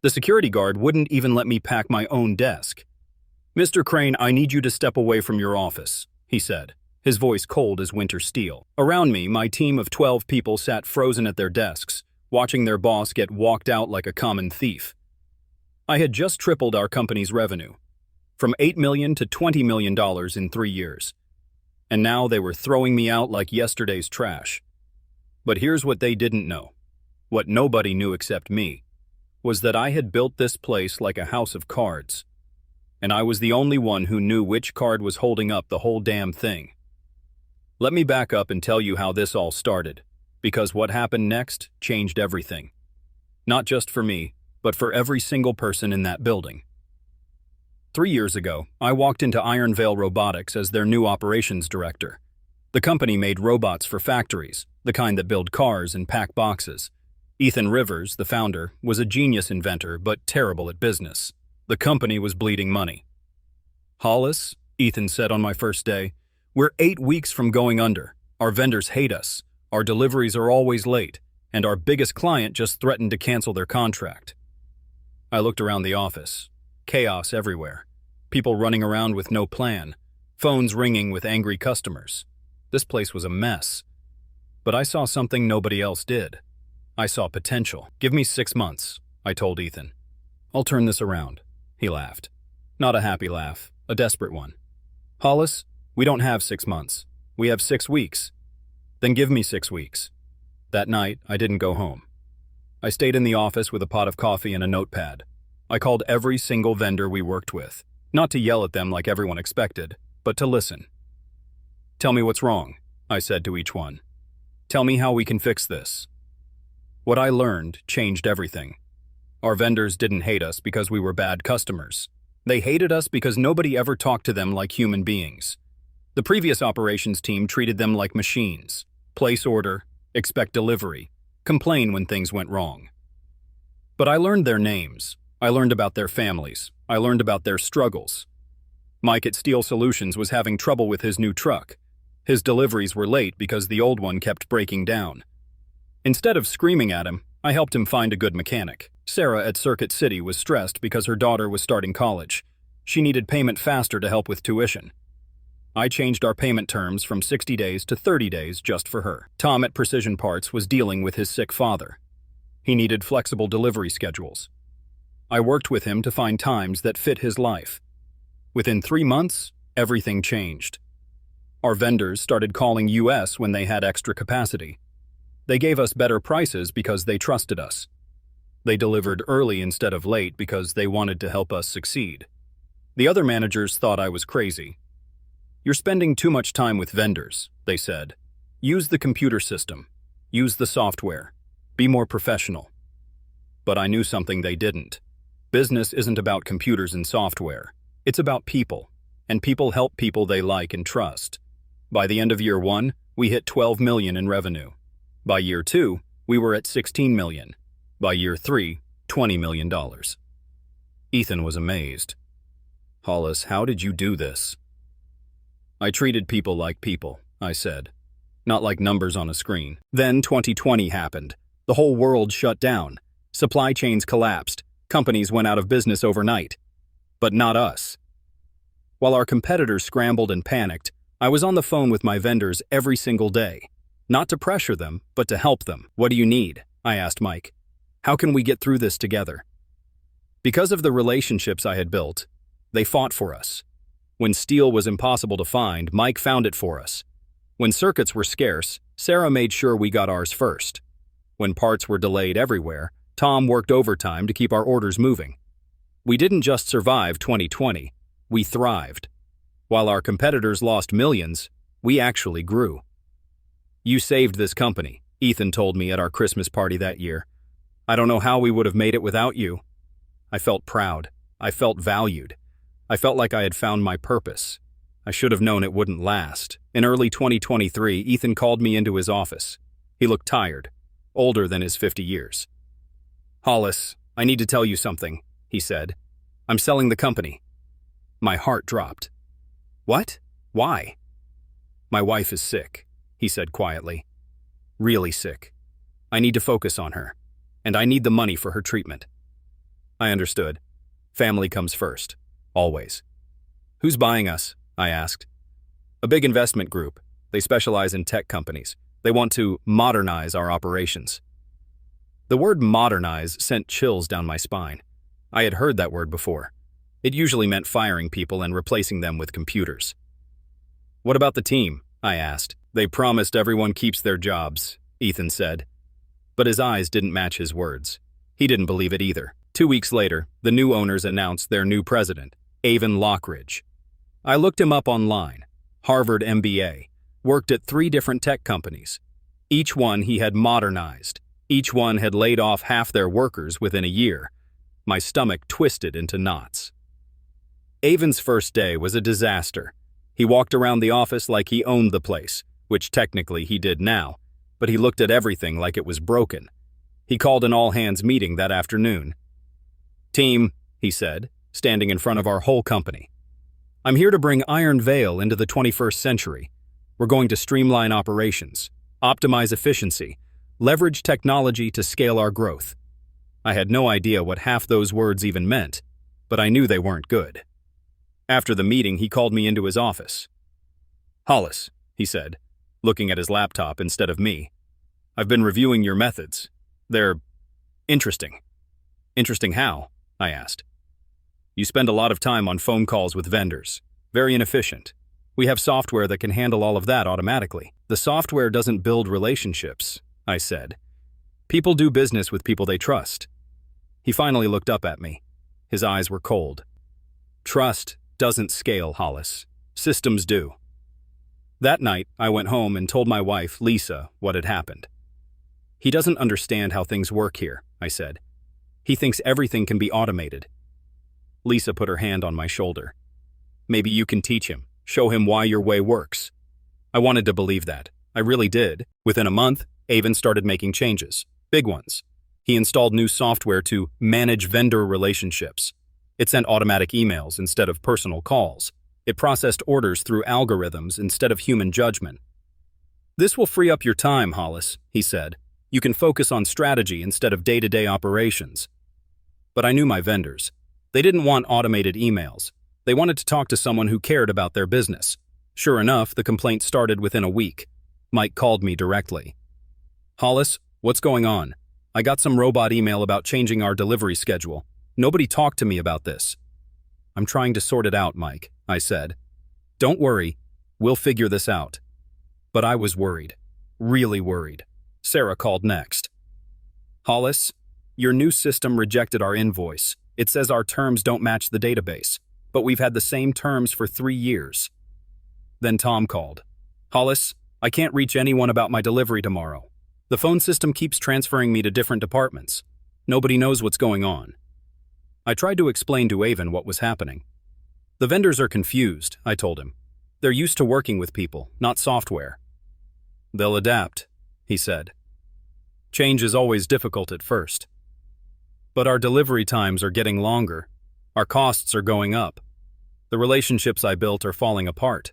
The security guard wouldn't even let me pack my own desk. "Mr. Crane, I need you to step away from your office," he said, his voice cold as winter steel. Around me, my team of 12 people sat frozen at their desks, watching their boss get walked out like a common thief. I had just tripled our company's revenue, from $8 million to $20 million in 3 years. And now they were throwing me out like yesterday's trash. But here's what they didn't know, what nobody knew except me, was that I had built this place like a house of cards. And I was the only one who knew which card was holding up the whole damn thing. Let me back up and tell you how this all started, because what happened next changed everything. Not just for me, but for every single person in that building. 3 years ago, I walked into Iron Veil Robotics as their new operations director. The company made robots for factories, the kind that build cars and pack boxes. Ethan Rivers, the founder, was a genius inventor but terrible at business. The company was bleeding money. "Hollis," Ethan said on my first day, "we're 8 weeks from going under. Our vendors hate us. Our deliveries are always late, and our biggest client just threatened to cancel their contract." I looked around the office. Chaos everywhere. People running around with no plan. Phones ringing with angry customers. This place was a mess. But I saw something nobody else did. I saw potential. "Give me 6 months," I told Ethan. "I'll turn this around." He laughed. Not a happy laugh, a desperate one. "Hollis, we don't have 6 months. We have 6 weeks. Then give me 6 weeks. That night, I didn't go home. I stayed in the office with a pot of coffee and a notepad. I called every single vendor we worked with, not to yell at them like everyone expected, but to listen. "Tell me what's wrong," I said to each one. "Tell me how we can fix this." What I learned changed everything. Our vendors didn't hate us because we were bad customers. They hated us because nobody ever talked to them like human beings. The previous operations team treated them like machines. Place order, expect delivery, complain when things went wrong. But I learned their names. I learned about their families. I learned about their struggles. Mike at Steel Solutions was having trouble with his new truck. His deliveries were late because the old one kept breaking down. Instead of screaming at him, I helped him find a good mechanic. Sarah at Circuit City was stressed because her daughter was starting college. She needed payment faster to help with tuition. I changed our payment terms from 60 days to 30 days just for her. Tom at Precision Parts was dealing with his sick father. He needed flexible delivery schedules. I worked with him to find times that fit his life. Within 3 months, everything changed. Our vendors started calling US when they had extra capacity. They gave us better prices because they trusted us. They delivered early instead of late because they wanted to help us succeed. The other managers thought I was crazy. "You're spending too much time with vendors," they said. "Use the computer system. Use the software. Be more professional." But I knew something they didn't. Business isn't about computers and software. It's about people, and people help people they like and trust. By the end of year 1, we hit 12 million in revenue. By year 2, we were at 16 million. By year 3, $20 million. Ethan was amazed. "Hollis, how did you do this?" "I treated people like people," I said, "not like numbers on a screen." Then 2020 happened. The whole world shut down. Supply chains collapsed. Companies went out of business overnight. But not us. While our competitors scrambled and panicked, I was on the phone with my vendors every single day. Not to pressure them, but to help them. "What do you need?" I asked Mike. "How can we get through this together?" Because of the relationships I had built, they fought for us. When steel was impossible to find, Mike found it for us. When circuits were scarce, Sarah made sure we got ours first. When parts were delayed everywhere, Tom worked overtime to keep our orders moving. We didn't just survive 2020, we thrived. While our competitors lost millions, we actually grew. "You saved this company," Ethan told me at our Christmas party that year. "I don't know how we would have made it without you." I felt proud. I felt valued. I felt like I had found my purpose. I should have known it wouldn't last. In early 2023, Ethan called me into his office. He looked tired, older than his 50 years. "Hollis, I need to tell you something," he said. "I'm selling the company." My heart dropped. "What? Why?" "My wife is sick," he said quietly. "Really sick. I need to focus on her, and I need the money for her treatment." I understood. Family comes first. Always. Who's buying us? I asked. A big investment group. They specialize in tech companies. They want to modernize our operations. The word modernize sent chills down my spine. I had heard that word before. It usually meant firing people and replacing them with computers. What about the team? I asked. They promised everyone keeps their jobs, Ethan said. But his eyes didn't match his words. He didn't believe it either. 2 weeks later, the new owners announced their new president, Avon Lockridge. I looked him up online. Harvard MBA. Worked at 3 different tech companies. Each one he had modernized. Each one had laid off half their workers within a year. My stomach twisted into knots. Avon's first day was a disaster. He walked around the office like he owned the place, which technically he did now, but he looked at everything like it was broken. He called an all-hands meeting that afternoon. Team, he said, standing in front of our whole company. I'm here to bring Iron Veil into the 21st century. We're going to streamline operations, optimize efficiency, leverage technology to scale our growth. I had no idea what half those words even meant, but I knew they weren't good. After the meeting, he called me into his office. Hollis, he said, looking at his laptop instead of me. I've been reviewing your methods. They're interesting. Interesting how? I asked. You spend a lot of time on phone calls with vendors. Very inefficient. We have software that can handle all of that automatically. The software doesn't build relationships, I said. People do business with people they trust. He finally looked up at me. His eyes were cold. Trust doesn't scale, Hollis. Systems do. That night, I went home and told my wife, Lisa, what had happened. He doesn't understand how things work here, I said. He thinks everything can be automated. Lisa put her hand on my shoulder. Maybe you can teach him, show him why your way works. I wanted to believe that. I really did. Within a month, Avon started making changes. Big ones. He installed new software to manage vendor relationships. It sent automatic emails instead of personal calls. It processed orders through algorithms instead of human judgment. This will free up your time, Hollis, he said. You can focus on strategy instead of day-to-day operations. But I knew my vendors. They didn't want automated emails. They wanted to talk to someone who cared about their business. Sure enough, the complaint started within a week. Mike called me directly. Hollis, what's going on? I got some robot email about changing our delivery schedule. Nobody talked to me about this. I'm trying to sort it out, Mike, I said. Don't worry, we'll figure this out. But I was worried, really worried. Sarah called next. Hollis, your new system rejected our invoice. It says our terms don't match the database, but we've had the same terms for 3 years. Then Tom called. Hollis, I can't reach anyone about my delivery tomorrow. The phone system keeps transferring me to different departments. Nobody knows what's going on. I tried to explain to Avon what was happening. The vendors are confused, I told him. They're used to working with people, not software. They'll adapt, he said. Change is always difficult at first. But our delivery times are getting longer. Our costs are going up. The relationships I built are falling apart.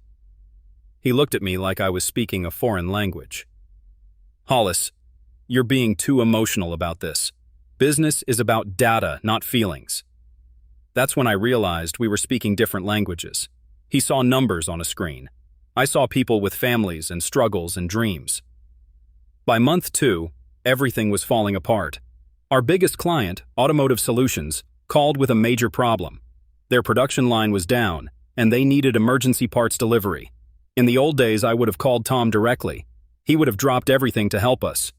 He looked at me like I was speaking a foreign language. Hollis, you're being too emotional about this. Business is about data, not feelings. That's when I realized we were speaking different languages. He saw numbers on a screen. I saw people with families and struggles and dreams. By month 2, everything was falling apart. Our biggest client, Automotive Solutions, called with a major problem. Their production line was down, and they needed emergency parts delivery. In the old days, I would have called Tom directly. He would have dropped everything to help us.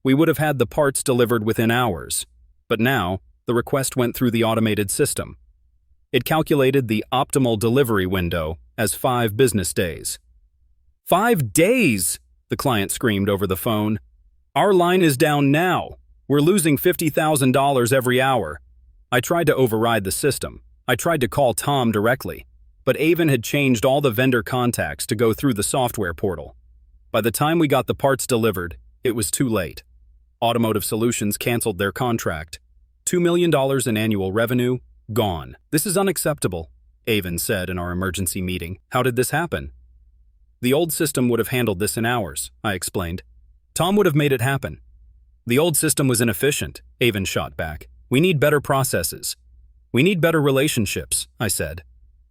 We would have had the parts delivered within hours. But now, the request went through the automated system. It calculated the optimal delivery window as 5 business days. 5 days! The client screamed over the phone. Our line is down now. We're losing $50,000 every hour. I tried to override the system. I tried to call Tom directly. But Avon had changed all the vendor contacts to go through the software portal. By the time we got the parts delivered, it was too late. Automotive Solutions canceled their contract. $2 million in annual revenue, gone. This is unacceptable, Avon said in our emergency meeting. How did this happen? The old system would have handled this in hours, I explained. Tom would have made it happen. The old system was inefficient, Avon shot back. We need better processes. We need better relationships, I said.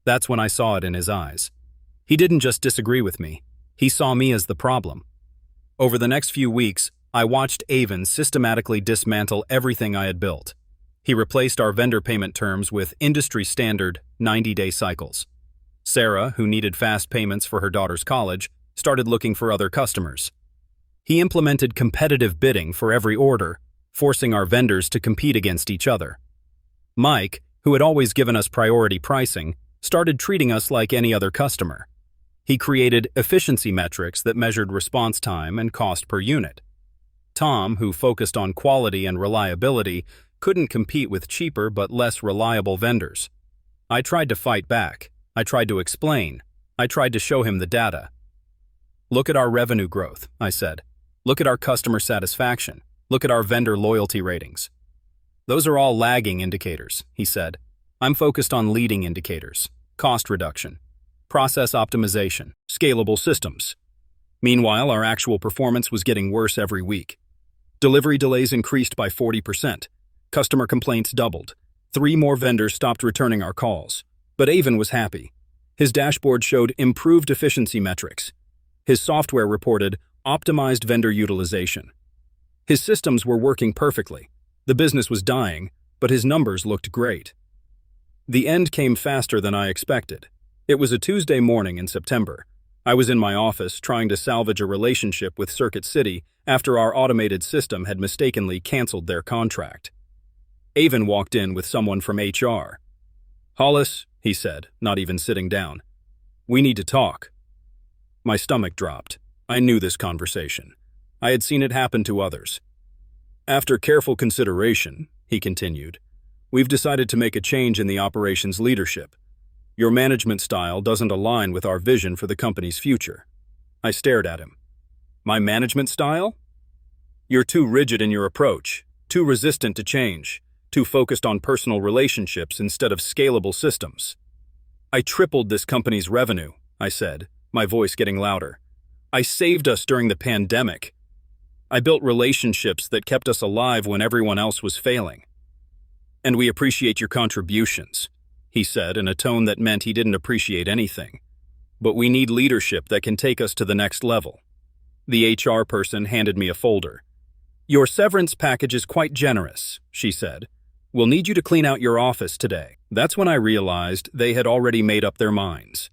That's when I saw it in his eyes. He didn't just disagree with me. He saw me as the problem. Over the next few weeks, I watched Avon systematically dismantle everything I had built. He replaced our vendor payment terms with industry-standard 90-day cycles. Sarah, who needed fast payments for her daughter's college, started looking for other customers. He implemented competitive bidding for every order, forcing our vendors to compete against each other. Mike, who had always given us priority pricing, started treating us like any other customer. He created efficiency metrics that measured response time and cost per unit. Tom, who focused on quality and reliability, couldn't compete with cheaper but less reliable vendors. I tried to fight back. I tried to explain. I tried to show him the data. Look at our revenue growth, I said. Look at our customer satisfaction. Look at our vendor loyalty ratings. Those are all lagging indicators, he said. I'm focused on leading indicators: cost reduction, process optimization, scalable systems. Meanwhile, our actual performance was getting worse every week. Delivery delays increased by 40%. Customer complaints doubled. 3 more vendors stopped returning our calls. But Avon was happy. His dashboard showed improved efficiency metrics. His software reported optimized vendor utilization. His systems were working perfectly. The business was dying, but his numbers looked great. The end came faster than I expected. It was a Tuesday morning in September. I was in my office trying to salvage a relationship with Circuit City after our automated system had mistakenly canceled their contract. Avon walked in with someone from HR. "Hollis," he said, not even sitting down. "We need to talk." My stomach dropped. I knew this conversation. I had seen it happen to others. "After careful consideration," he continued, "we've decided to make a change in the operations leadership. Your management style doesn't align with our vision for the company's future." I stared at him. "My management style? You're too rigid in your approach, too resistant to change, too focused on personal relationships instead of scalable systems." "I tripled this company's revenue," I said, my voice getting louder. "I saved us during the pandemic. I built relationships that kept us alive when everyone else was failing. And we appreciate your contributions," he said in a tone that meant he didn't appreciate anything. "But we need leadership that can take us to the next level." The HR person handed me a folder. "Your severance package is quite generous," she said. "We'll need you to clean out your office today." That's when I realized they had already made up their minds.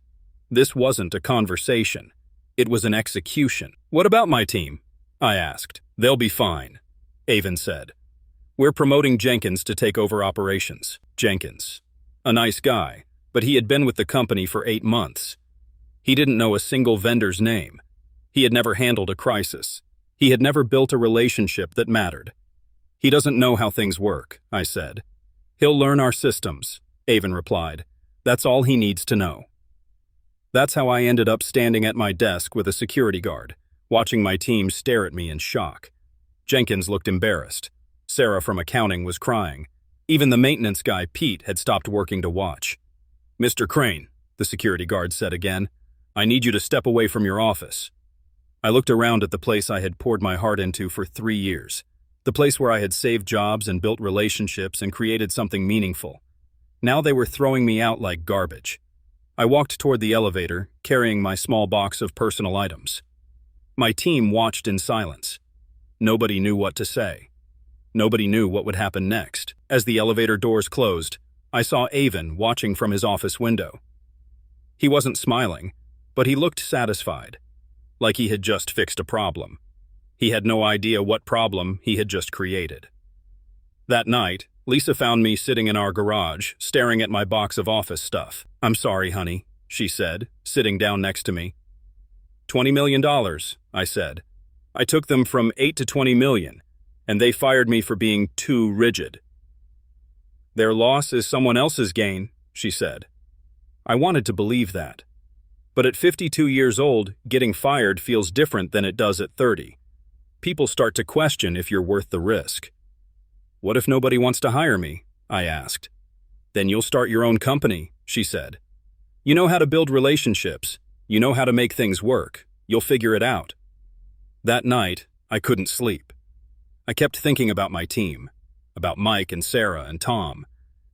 This wasn't a conversation. It was an execution. "What about my team?" I asked. "They'll be fine," Avon said. "We're promoting Jenkins to take over operations." Jenkins. A nice guy, but he had been with the company for 8 months. He didn't know a single vendor's name. He had never handled a crisis. He had never built a relationship that mattered. "He doesn't know how things work," I said. "He'll learn our systems," Avon replied. "That's all he needs to know." That's how I ended up standing at my desk with a security guard, watching my team stare at me in shock. Jenkins looked embarrassed. Sarah from accounting was crying. Even the maintenance guy, Pete, had stopped working to watch. "Mr. Crane," the security guard said again, "I need you to step away from your office." I looked around at the place I had poured my heart into for 3 years, the place where I had saved jobs and built relationships and created something meaningful. Now they were throwing me out like garbage. I walked toward the elevator, carrying my small box of personal items. My team watched in silence. Nobody knew what to say. Nobody knew what would happen next. As the elevator doors closed, I saw Avon watching from his office window. He wasn't smiling, but he looked satisfied, like he had just fixed a problem. He had no idea what problem he had just created. That night, Lisa found me sitting in our garage, staring at my box of office stuff. "I'm sorry, honey," she said, sitting down next to me. $20 million, I said. "I took them from 8 to 20 million, and they fired me for being too rigid." "Their loss is someone else's gain," she said. I wanted to believe that. But at 52 years old, getting fired feels different than it does at 30. People start to question if you're worth the risk. "What if nobody wants to hire me?" I asked. "Then you'll start your own company," she said. "You know how to build relationships. You know how to make things work. You'll figure it out." That night, I couldn't sleep. I kept thinking about my team. about Mike and Sarah and Tom,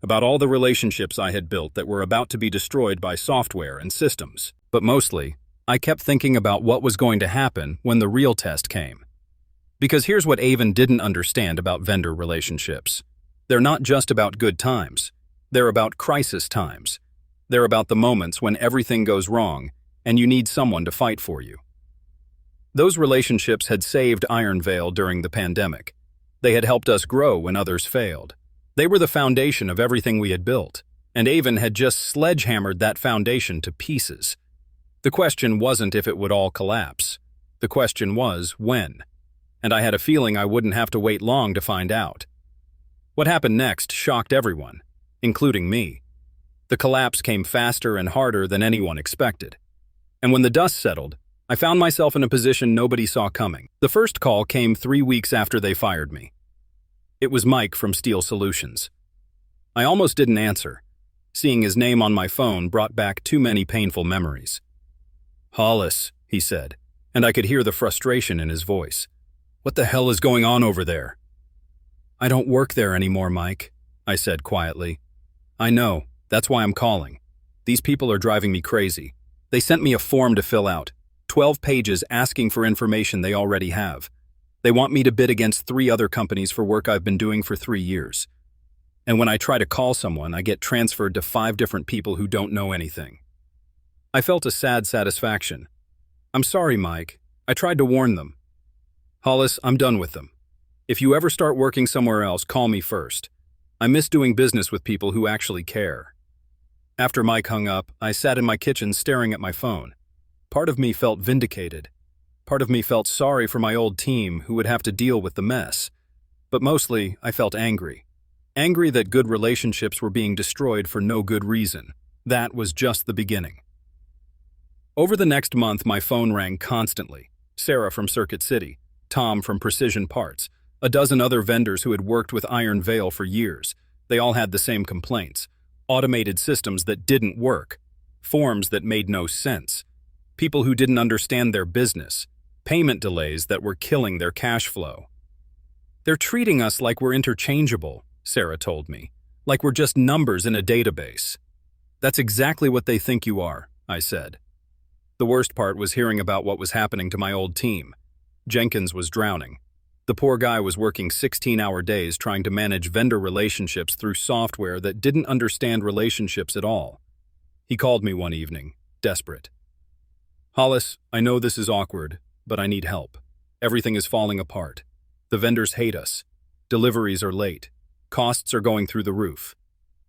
about all the relationships I had built that were about to be destroyed by software and systems. But mostly, I kept thinking about what was going to happen when the real test came. Because here's what Avon didn't understand about vendor relationships. They're not just about good times. They're about crisis times. They're about the moments when everything goes wrong and you need someone to fight for you. Those relationships had saved Iron Veil during the pandemic. They had helped us grow when others failed. They were the foundation of everything we had built, and Avon had just sledgehammered that foundation to pieces. The question wasn't if it would all collapse. The question was when. And I had a feeling I wouldn't have to wait long to find out. What happened next shocked everyone, including me. The collapse came faster and harder than anyone expected. And when the dust settled, I found myself in a position nobody saw coming. The first call came 3 weeks after they fired me. It was Mike from Steel Solutions. I almost didn't answer. Seeing his name on my phone brought back too many painful memories. "Hollis," he said, and I could hear the frustration in his voice. "What the hell is going on over there?" "I don't work there anymore, Mike," I said quietly. "I know. That's why I'm calling. These people are driving me crazy. They sent me a form to fill out, 12 pages asking for information they already have. They want me to bid against 3 other companies for work I've been doing for 3 years. And when I try to call someone, I get transferred to 5 different people who don't know anything." I felt a sad satisfaction. "I'm sorry, Mike. I tried to warn them. Hollis, I'm done with them. If you ever start working somewhere else, call me first. I miss doing business with people who actually care." After Mike hung up, I sat in my kitchen staring at my phone. Part of me felt vindicated. Part of me felt sorry for my old team who would have to deal with the mess. But mostly, I felt angry. Angry that good relationships were being destroyed for no good reason. That was just the beginning. Over the next month, my phone rang constantly. Sarah from Circuit City, Tom from Precision Parts, a dozen other vendors who had worked with Iron Veil for years. They all had the same complaints. Automated systems that didn't work. Forms that made no sense. People who didn't understand their business. Payment delays that were killing their cash flow. "They're treating us like we're interchangeable," Sarah told me. "Like we're just numbers in a database." "That's exactly what they think you are," I said. The worst part was hearing about what was happening to my old team. Jenkins was drowning. The poor guy was working 16-hour days trying to manage vendor relationships through software that didn't understand relationships at all. He called me one evening, desperate. "Hollis, I know this is awkward, but I need help. Everything is falling apart. The vendors hate us. Deliveries are late. Costs are going through the roof.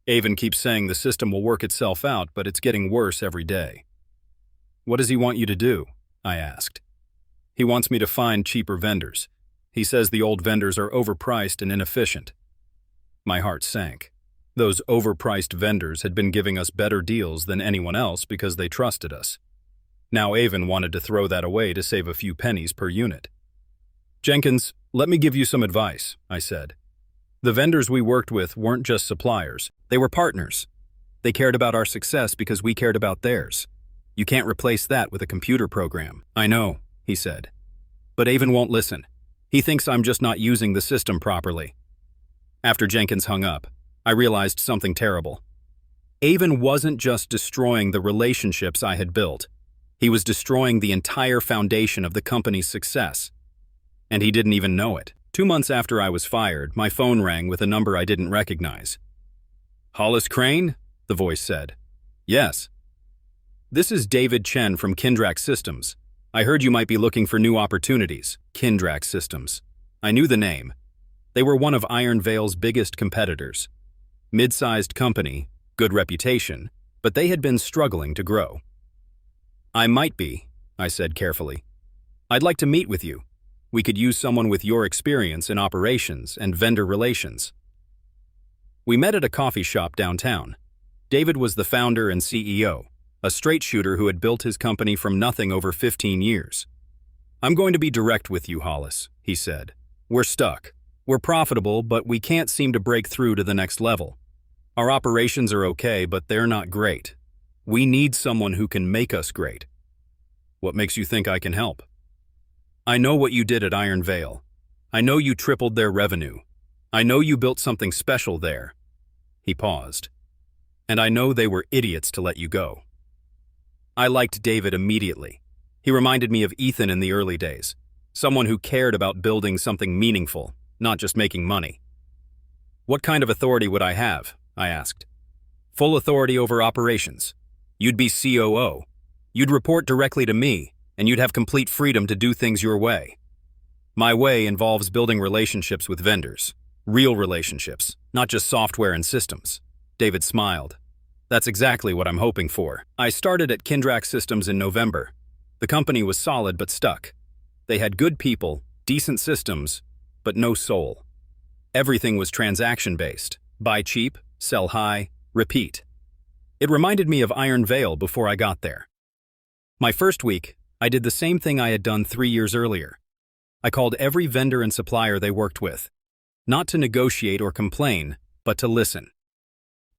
Avon keeps saying the system will work itself out, but it's getting worse every day." "What does he want you to do?" I asked. "He wants me to find cheaper vendors. He says the old vendors are overpriced and inefficient." My heart sank. Those overpriced vendors had been giving us better deals than anyone else because they trusted us. Now Avon wanted to throw that away to save a few pennies per unit. "Jenkins, let me give you some advice," I said. "The vendors we worked with weren't just suppliers. They were partners. They cared about our success because we cared about theirs. You can't replace that with a computer program." "I know," he said. "But Avon won't listen. He thinks I'm just not using the system properly." After Jenkins hung up, I realized something terrible. Avon wasn't just destroying the relationships I had built. He was destroying the entire foundation of the company's success. And he didn't even know it. 2 months after I was fired, my phone rang with a number I didn't recognize. "Hollis Crane?" the voice said. "Yes." "This is David Chen from Kindrak Systems. I heard you might be looking for new opportunities." Kindrak Systems. I knew the name. They were one of Iron Veil's biggest competitors. Mid-sized company, good reputation, but they had been struggling to grow. "I might be," I said carefully. "I'd like to meet with you. We could use someone with your experience in operations and vendor relations." We met at a coffee shop downtown. David was the founder and CEO, a straight shooter who had built his company from nothing over 15 years. "I'm going to be direct with you, Hollis," he said. "We're stuck. We're profitable, but we can't seem to break through to the next level. Our operations are okay, but they're not great. We need someone who can make us great." "What makes you think I can help?" "I know what you did at Iron Veil. I know you tripled their revenue. I know you built something special there. He paused. And I know they were idiots to let you go. I liked David immediately. He reminded me of Ethan in the early days, someone who cared about building something meaningful, not just making money. What kind of authority would I have? I asked. Full authority over operations. You'd be COO. You'd report directly to me, and you'd have complete freedom to do things your way. My way involves building relationships with vendors. Real relationships, not just software and systems. David smiled. That's exactly what I'm hoping for. I started at Kindrak Systems in November. The company was solid but stuck. They had good people, decent systems, but no soul. Everything was transaction-based. Buy cheap, sell high, repeat. It reminded me of Iron Veil before I got there. My first week, I did the same thing I had done 3 years earlier. I called every vendor and supplier they worked with, not to negotiate or complain, but to listen.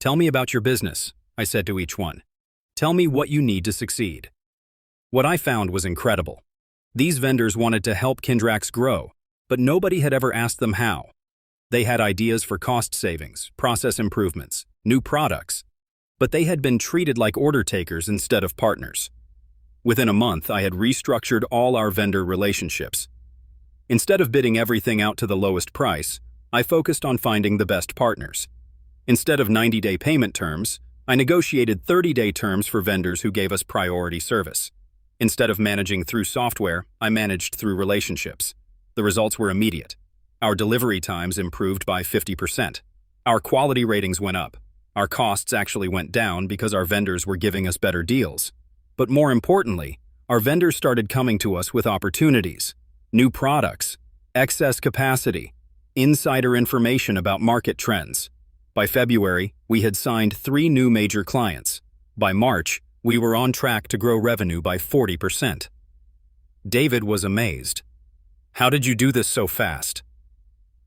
Tell me about your business, I said to each one. Tell me what you need to succeed. What I found was incredible. These vendors wanted to help Kindrax grow, but nobody had ever asked them how. They had ideas for cost savings, process improvements, new products, but they had been treated like order takers instead of partners. Within a month, I had restructured all our vendor relationships. Instead of bidding everything out to the lowest price, I focused on finding the best partners. Instead of 90-day payment terms, I negotiated 30-day terms for vendors who gave us priority service. Instead of managing through software, I managed through relationships. The results were immediate. Our delivery times improved by 50%. Our quality ratings went up. Our costs actually went down because our vendors were giving us better deals. But more importantly, our vendors started coming to us with opportunities, new products, excess capacity, insider information about market trends. By February, we had signed 3 new major clients. By March, we were on track to grow revenue by 40%. David was amazed. How did you do this so fast?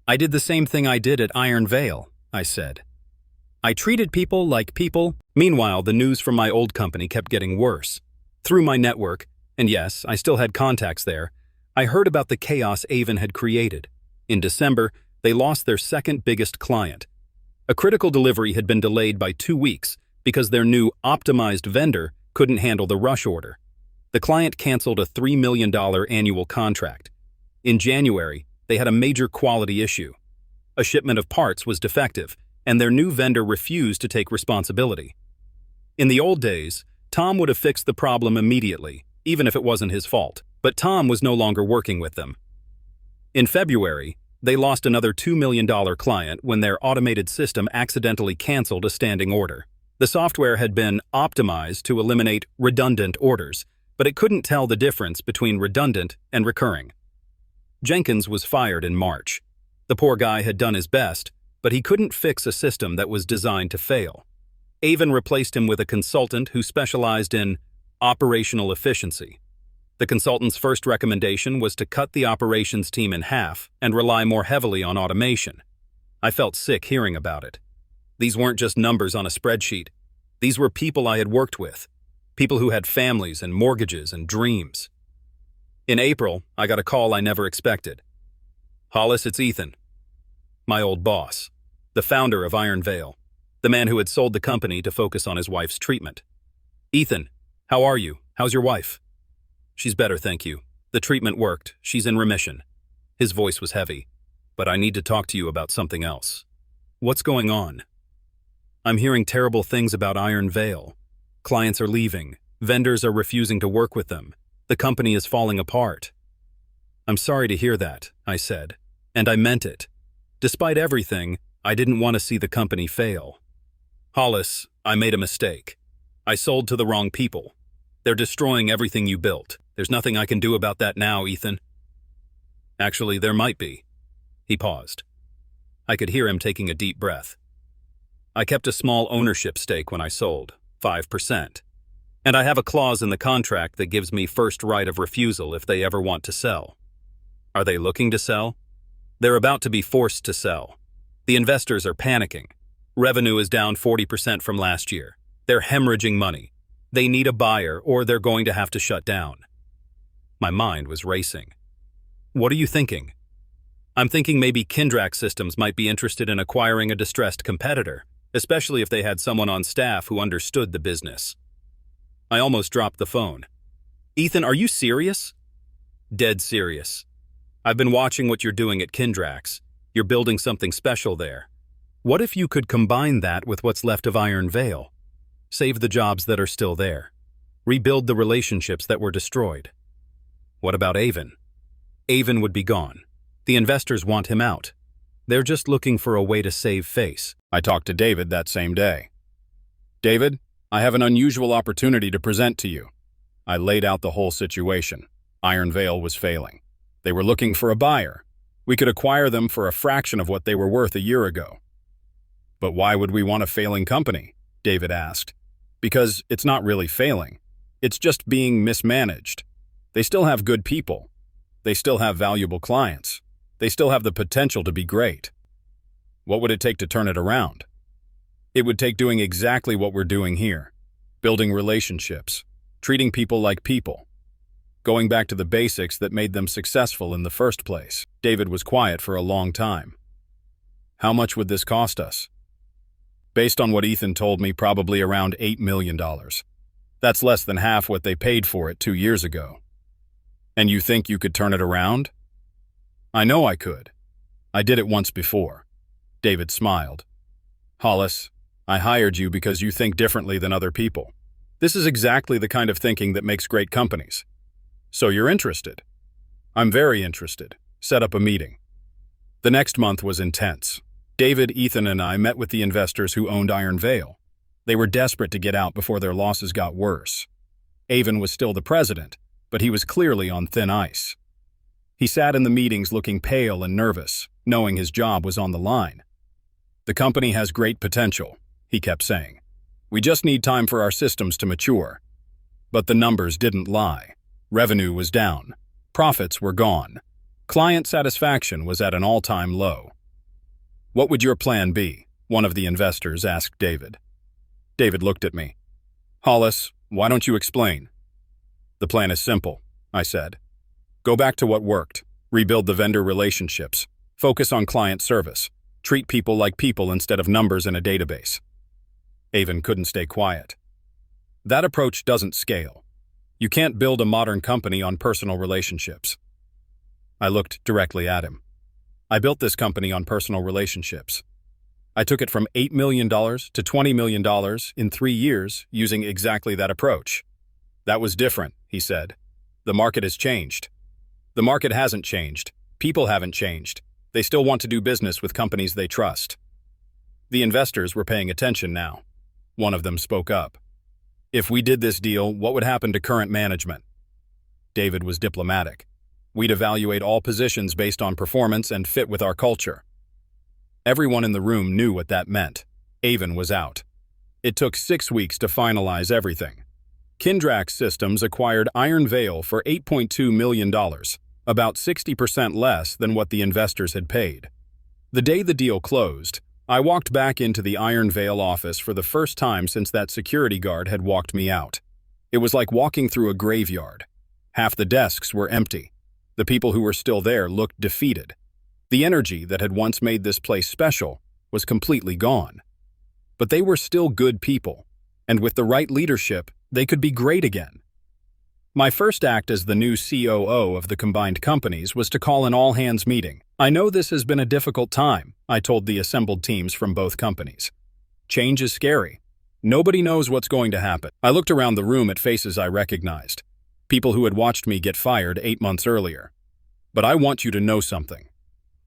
I did the same thing I did at Iron Veil, I said. I treated people like people. Meanwhile, the news from my old company kept getting worse. Through my network, and yes, I still had contacts there, I heard about the chaos Avon had created. In December, they lost their second biggest client. A critical delivery had been delayed by 2 weeks because their new optimized vendor couldn't handle the rush order. The client canceled a $3 million annual contract. In January, they had a major quality issue. A shipment of parts was defective, and their new vendor refused to take responsibility. In the old days, Tom would have fixed the problem immediately, even if it wasn't his fault, but Tom was no longer working with them. In February, they lost another $2 million client when their automated system accidentally canceled a standing order. The software had been optimized to eliminate redundant orders, but it couldn't tell the difference between redundant and recurring. Jenkins was fired in March. The poor guy had done his best, but he couldn't fix a system that was designed to fail. Avon replaced him with a consultant who specialized in operational efficiency. The consultant's first recommendation was to cut the operations team in half and rely more heavily on automation. I felt sick hearing about it. These weren't just numbers on a spreadsheet. These were people I had worked with, people who had families and mortgages and dreams. In April, I got a call I never expected. Hollis, it's Ethan. My old boss, the founder of Iron Veil, the man who had sold the company to focus on his wife's treatment. Ethan, how are you? How's your wife? She's better, thank you. The treatment worked. She's in remission. His voice was heavy. But I need to talk to you about something else. What's going on? I'm hearing terrible things about Iron Veil. Clients are leaving. Vendors are refusing to work with them. The company is falling apart. I'm sorry to hear that, I said. And I meant it. Despite everything, I didn't want to see the company fail. Hollis, I made a mistake. I sold to the wrong people. They're destroying everything you built. There's nothing I can do about that now, Ethan. Actually, there might be. He paused. I could hear him taking a deep breath. I kept a small ownership stake when I sold, 5%. And I have a clause in the contract that gives me first right of refusal if they ever want to sell. Are they looking to sell? They're about to be forced to sell. The investors are panicking. Revenue is down 40% from last year. They're hemorrhaging money. They need a buyer or they're going to have to shut down. My mind was racing. What are you thinking? I'm thinking maybe Kindrak Systems might be interested in acquiring a distressed competitor, especially if they had someone on staff who understood the business. I almost dropped the phone. Ethan, are you serious? Dead serious. I've been watching what you're doing at Kindrak's. You're building something special there. What if you could combine that with what's left of Iron Veil? Save the jobs that are still there. Rebuild the relationships that were destroyed. What about Avon? Avon would be gone. The investors want him out. They're just looking for a way to save face. I talked to David that same day. David, I have an unusual opportunity to present to you. I laid out the whole situation. Iron Veil was failing. They were looking for a buyer. We could acquire them for a fraction of what they were worth a year ago. But why would we want a failing company? David asked. Because it's not really failing. It's just being mismanaged. They still have good people. They still have valuable clients. They still have the potential to be great. What would it take to turn it around? It would take doing exactly what we're doing here. Building relationships. Treating people like people. Going back to the basics that made them successful in the first place. David was quiet for a long time. How much would this cost us? Based on what Ethan told me, probably around $8 million. That's less than half what they paid for it 2 years ago. And you think you could turn it around? I know I could. I did it once before. David smiled. Hollis, I hired you because you think differently than other people. This is exactly the kind of thinking that makes great companies. So you're interested? I'm very interested. Set up a meeting. The next month was intense. David, Ethan, and I met with the investors who owned Iron Veil. They were desperate to get out before their losses got worse. Avon was still the president, but he was clearly on thin ice. He sat in the meetings looking pale and nervous, knowing his job was on the line. The company has great potential, he kept saying. We just need time for our systems to mature. But the numbers didn't lie. Revenue was down. Profits were gone. Client satisfaction was at an all-time low. What would your plan be? One of the investors asked David. David looked at me. Hollis, why don't you explain? The plan is simple, I said. Go back to what worked. Rebuild the vendor relationships. Focus on client service. Treat people like people instead of numbers in a database. Avon couldn't stay quiet. That approach doesn't scale. You can't build a modern company on personal relationships. I looked directly at him. I built this company on personal relationships. I took it from $8 million to $20 million in 3 years using exactly that approach. That was different, he said. The market has changed. The market hasn't changed. People haven't changed. They still want to do business with companies they trust. The investors were paying attention now. One of them spoke up. If we did this deal, what would happen to current management? David was diplomatic. We'd evaluate all positions based on performance and fit with our culture. Everyone in the room knew what that meant. Avon was out. It took 6 weeks to finalize everything. Kindrak Systems acquired Iron Veil for $8.2 million, about 60% less than what the investors had paid. The day the deal closed, I walked back into the Iron Veil office for the first time since that security guard had walked me out. It was like walking through a graveyard. Half the desks were empty. The people who were still there looked defeated. The energy that had once made this place special was completely gone. But they were still good people, and with the right leadership, they could be great again. My first act as the new COO of the combined companies was to call an all-hands meeting. I know this has been a difficult time, I told the assembled teams from both companies. Change is scary. Nobody knows what's going to happen. I looked around the room at faces I recognized. People who had watched me get fired 8 months earlier. But I want you to know something.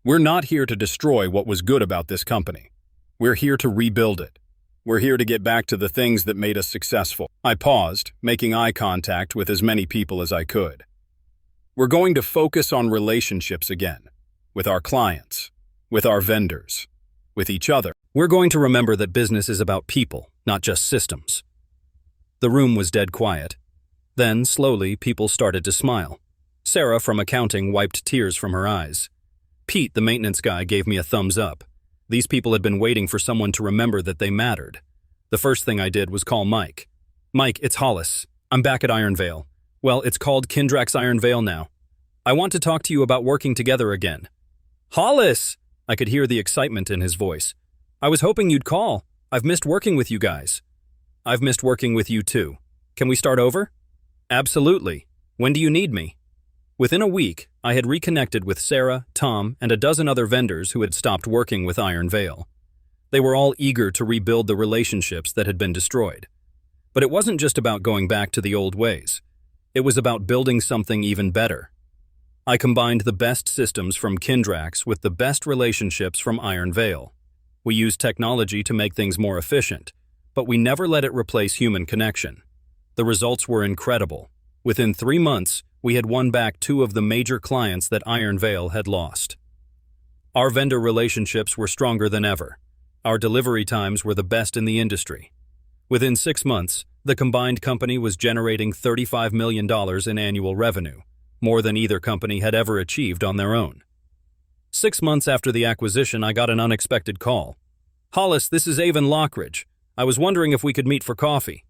We're not here to destroy what was good about this company. We're here to rebuild it. We're here to get back to the things that made us successful. I paused, making eye contact with as many people as I could. We're going to focus on relationships again, with our clients, with our vendors, with each other. We're going to remember that business is about people, not just systems. The room was dead quiet. Then, slowly, people started to smile. Sarah from accounting wiped tears from her eyes. Pete, the maintenance guy, gave me a thumbs up. These people had been waiting for someone to remember that they mattered. The first thing I did was call Mike. Mike, it's Hollis. I'm back at Iron Veil. Well, it's called Kindrak's Iron Veil now. I want to talk to you about working together again. Hollis! I could hear the excitement in his voice. I was hoping you'd call. I've missed working with you guys. I've missed working with you too. Can we start over? Absolutely. When do you need me? Within a week, I had reconnected with Sarah, Tom, and a dozen other vendors who had stopped working with Iron Veil. They were all eager to rebuild the relationships that had been destroyed. But it wasn't just about going back to the old ways. It was about building something even better. I combined the best systems from Kindrax with the best relationships from Iron Veil. We used technology to make things more efficient, but we never let it replace human connection. The results were incredible. Within 3 months, we had won back 2 of the major clients that Iron Veil had lost. Our vendor relationships were stronger than ever. Our delivery times were the best in the industry. Within 6 months, the combined company was generating $35 million in annual revenue, more than either company had ever achieved on their own. 6 months after the acquisition, I got an unexpected call. Hollis, this is Avon Lockridge. I was wondering if we could meet for coffee.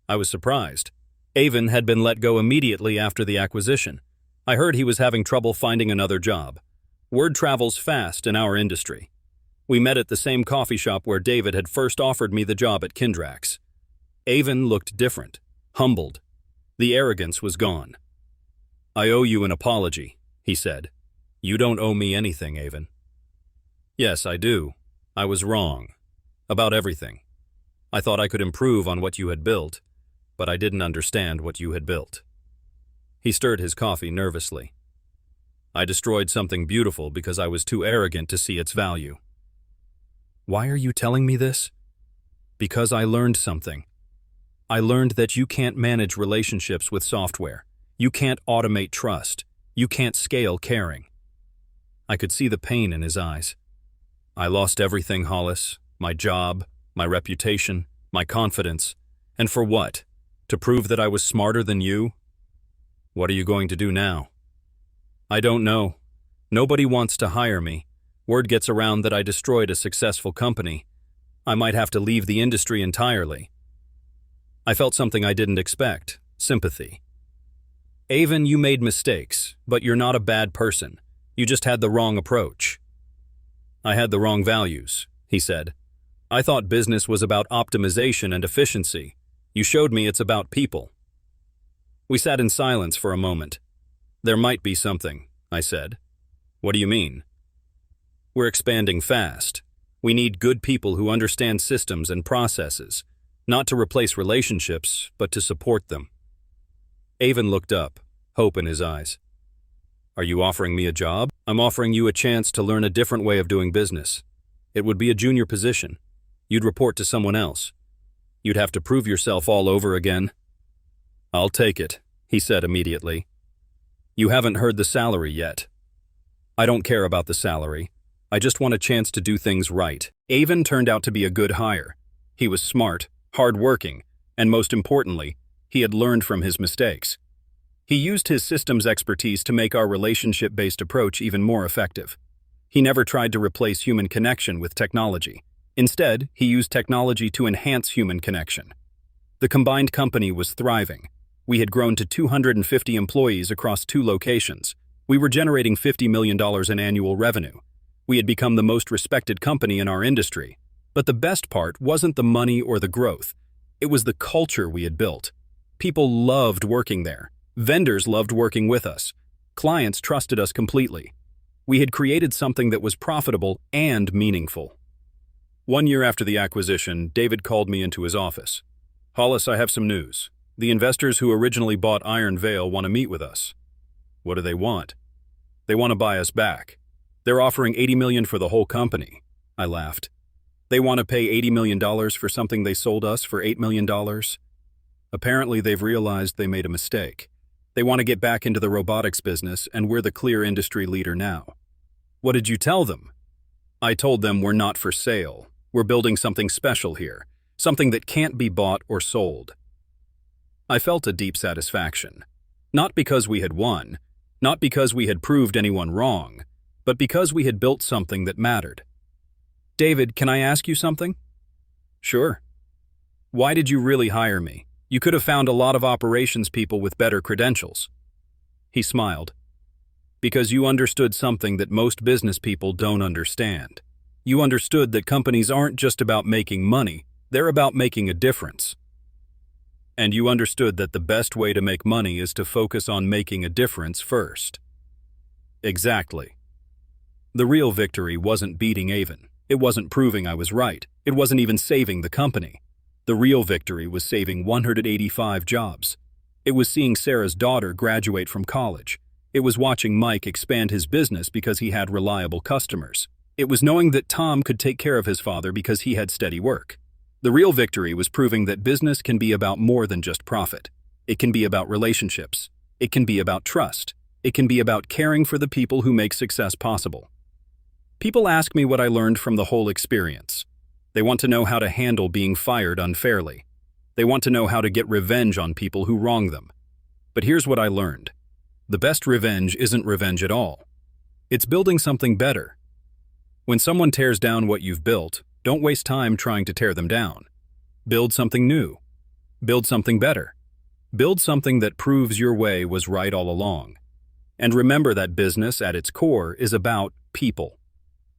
I was surprised. Avon had been let go immediately after the acquisition. I heard he was having trouble finding another job. Word travels fast in our industry. We met at the same coffee shop where David had first offered me the job at Kindrax. Avon looked different, humbled. The arrogance was gone. I owe you an apology, he said. You don't owe me anything, Avon. Yes, I do. I was wrong. About everything. I thought I could improve on what you had built, but I didn't understand what you had built. He stirred his coffee nervously. I destroyed something beautiful because I was too arrogant to see its value. Why are you telling me this? Because I learned something. I learned that you can't manage relationships with software. You can't automate trust. You can't scale caring. I could see the pain in his eyes. I lost everything, Hollis. My job, my reputation, my confidence. And for what? To prove that I was smarter than you? What are you going to do now? I don't know. Nobody wants to hire me. Word gets around that I destroyed a successful company. I might have to leave the industry entirely. I felt something I didn't expect, sympathy. Avon, you made mistakes, but you're not a bad person. You just had the wrong approach. I had the wrong values, he said. I thought business was about optimization and efficiency. You showed me it's about people. We sat in silence for a moment. There might be something, I said. What do you mean? We're expanding fast. We need good people who understand systems and processes, not to replace relationships, but to support them. Avon looked up, hope in his eyes. Are you offering me a job? I'm offering you a chance to learn a different way of doing business. It would be a junior position. You'd report to someone else. You'd have to prove yourself all over again. I'll take it, he said immediately. You haven't heard the salary yet. I don't care about the salary. I just want a chance to do things right. Avon turned out to be a good hire. He was smart, hard-working, and most importantly, he had learned from his mistakes. He used his systems expertise to make our relationship-based approach even more effective. He never tried to replace human connection with technology. Instead, he used technology to enhance human connection. The combined company was thriving. We had grown to 250 employees across 2 locations. We were generating $50 million in annual revenue. We had become the most respected company in our industry. But the best part wasn't the money or the growth. It was the culture we had built. People loved working there. Vendors loved working with us. Clients trusted us completely. We had created something that was profitable and meaningful. 1 year after the acquisition, David called me into his office. Hollis, I have some news. The investors who originally bought Iron Veil want to meet with us. What do they want? They want to buy us back. They're offering $80 million for the whole company. I laughed. They want to pay $80 million for something they sold us for $8 million? Apparently, they've realized they made a mistake. They want to get back into the robotics business, and we're the clear industry leader now. What did you tell them? I told them we're not for sale. We're building something special here, something that can't be bought or sold. I felt a deep satisfaction. Not because we had won, not because we had proved anyone wrong, but because we had built something that mattered. David, can I ask you something? Sure. Why did you really hire me? You could have found a lot of operations people with better credentials. He smiled. Because you understood something that most business people don't understand. You understood that companies aren't just about making money, they're about making a difference. And you understood that the best way to make money is to focus on making a difference first. Exactly. The real victory wasn't beating Avon. It wasn't proving I was right. It wasn't even saving the company. The real victory was saving 185 jobs. It was seeing Sarah's daughter graduate from college. It was watching Mike expand his business because he had reliable customers. It was knowing that Tom could take care of his father because he had steady work. The real victory was proving that business can be about more than just profit. It can be about relationships. It can be about trust. It can be about caring for the people who make success possible. People ask me what I learned from the whole experience. They want to know how to handle being fired unfairly. They want to know how to get revenge on people who wrong them. But here's what I learned. The best revenge isn't revenge at all. It's building something better. When someone tears down what you've built, don't waste time trying to tear them down. Build something new. Build something better. Build something that proves your way was right all along. And remember that business at its core is about people.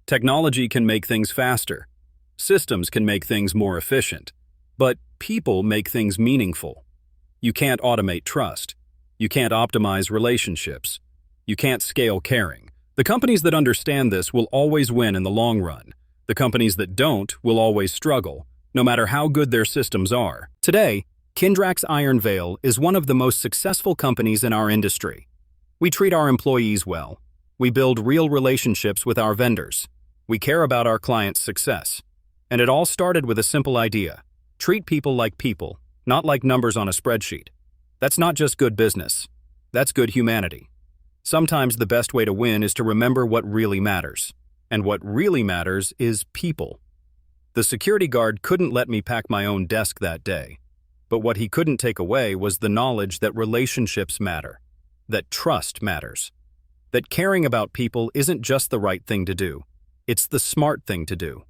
Technology can make things faster. Systems can make things more efficient. But people make things meaningful. You can't automate trust. You can't optimize relationships. You can't scale caring. The companies that understand this will always win in the long run. The companies that don't will always struggle, no matter how good their systems are. Today, Kindrax Iron Veil is one of the most successful companies in our industry. We treat our employees well. We build real relationships with our vendors. We care about our clients' success. And it all started with a simple idea. Treat people like people, not like numbers on a spreadsheet. That's not just good business. That's good humanity. Sometimes the best way to win is to remember what really matters. And what really matters is people. The security guard couldn't let me pack my own desk that day. But what he couldn't take away was the knowledge that relationships matter. That trust matters. That caring about people isn't just the right thing to do. It's the smart thing to do.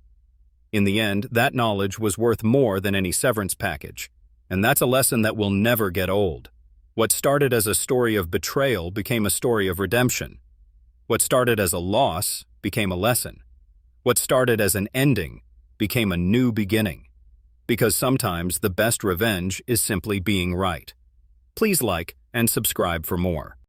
In the end, that knowledge was worth more than any severance package. And that's a lesson that will never get old. What started as a story of betrayal became a story of redemption. What started as a loss became a lesson. What started as an ending became a new beginning. Because sometimes the best revenge is simply being right. Please like and subscribe for more.